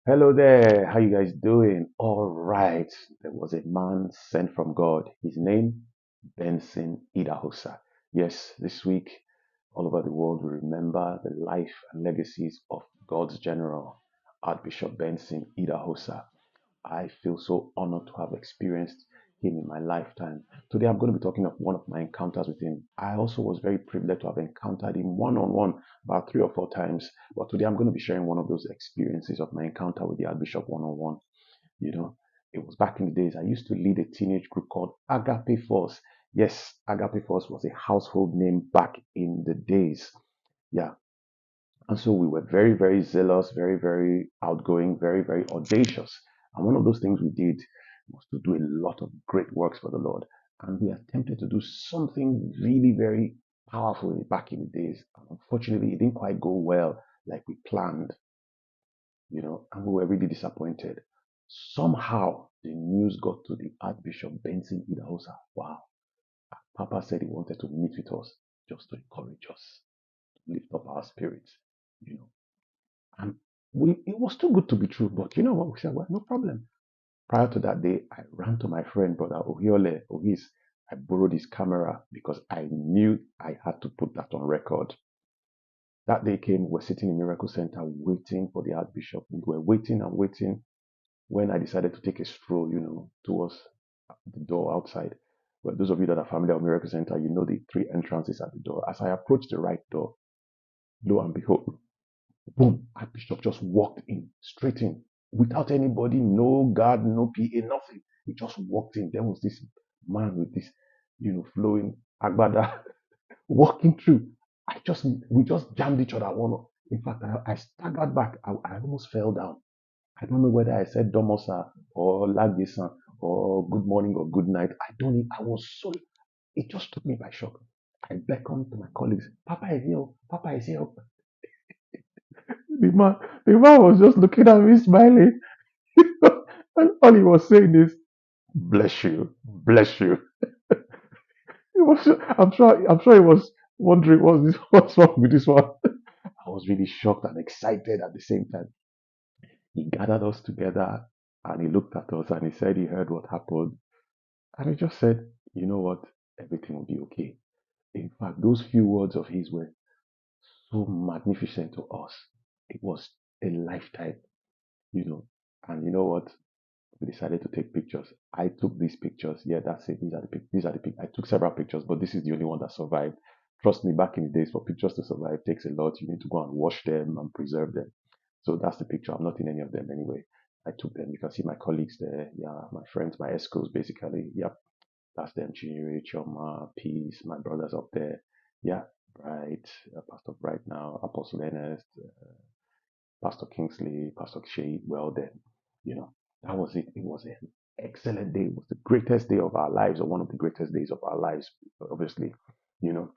Hello there, how you guys doing? All right, there was a man sent from God. His name, Benson Idahosa. Yes, this week, all over the world, we remember the life and legacies of God's general, Archbishop Benson Idahosa. I feel so honored to have experienced him in my lifetime. Today, I'm going to be talking of one of my encounters with him. I also was very privileged to have encountered him one on one about 3 or 4 times. But today, I'm going to be sharing one of those experiences of my encounter with the Archbishop one on one. You know, it was back in the days. I used to lead a teenage group called Agape Force. Yes, Agape Force was a household name back in the days. Yeah, and so we were very, very zealous, very, very outgoing, very, very audacious. And one of those things we did was to do a lot of great works for the Lord. And we attempted to do something really very powerful back in the days. And unfortunately, it didn't quite go well like we planned, and we were really disappointed. Somehow, the news got to the Archbishop Benson Idahosa. Wow. Papa said he wanted to meet with us just to encourage us, to lift up our spirits, you know. And it was too good to be true. But you know what? We said, well, no problem. Prior to that day, I ran to my friend, brother Ohiole, Ohis. I borrowed his camera because I knew I had to put that on record. That day came, we're sitting in Miracle Center waiting for the Archbishop. We were waiting and waiting when I decided to take a stroll, towards the door outside. Well, those of you that are familiar with Miracle Center, you know the three entrances at the door. As I approached the right door, lo and behold, boom, Archbishop just walked in, straight in, without anybody, no guard, no PA, nothing. He just walked in. There was this man with this, flowing agbada walking through. We just jammed each other one. In fact, I staggered back. I almost fell down. I don't know whether I said Domosa or Lagisan or good morning or good night. I don't know. I was so, it just took me by shock. I beckoned to my colleagues. Papa is here. Papa is here. The man, the man was just looking at me, smiling, and all he was saying is, "Bless you, bless you." It was, I'm sure he was wondering, what's wrong with this one? I was really shocked and excited at the same time. He gathered us together and he looked at us and he said he heard what happened. And he just said, you know what? Everything will be okay. In fact, those few words of his were so magnificent to us. It was a lifetime, you know. And you know what? We decided to take pictures. I took these pictures. Yeah, that's it. These are the pic. I took several pictures, but this is the only one that survived. Trust me, back in the days, for pictures to survive takes a lot. You need to go and wash them and preserve them. So that's the picture. I'm not in any of them anyway. I took them. You can see my colleagues there. Yeah, my friends, my escorts, basically. Yep, that's them. Chinyere, Choma, Peace, my brothers up there. Yeah, Bright, Pastor Bright now, Apostle Ernest, Pastor Kingsley, Pastor Shay. Well, then, that was it. It was an excellent day. It was the greatest day of our lives, or one of the greatest days of our lives, obviously. You know,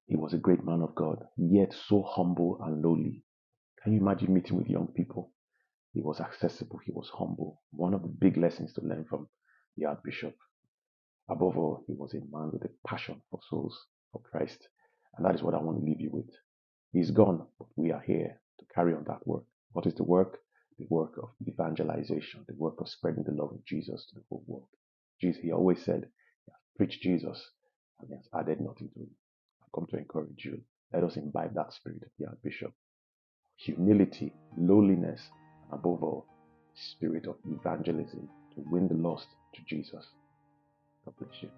he was a great man of God, yet so humble and lowly. Can you imagine meeting with young people? He was accessible, he was humble. One of the big lessons to learn from the Archbishop. Above all, he was a man with a passion for souls, for Christ. And that is what I want to leave you with. He's gone, but we are here to carry on that work. What is the work? The work of evangelization, the work of spreading the love of Jesus to the whole world. Jesus, he always said, preach Jesus, and he has added nothing to it. I've come to encourage you. Let us imbibe that spirit of the Archbishop. Humility, lowliness, and above all, spirit of evangelism to win the lost to Jesus. God bless you.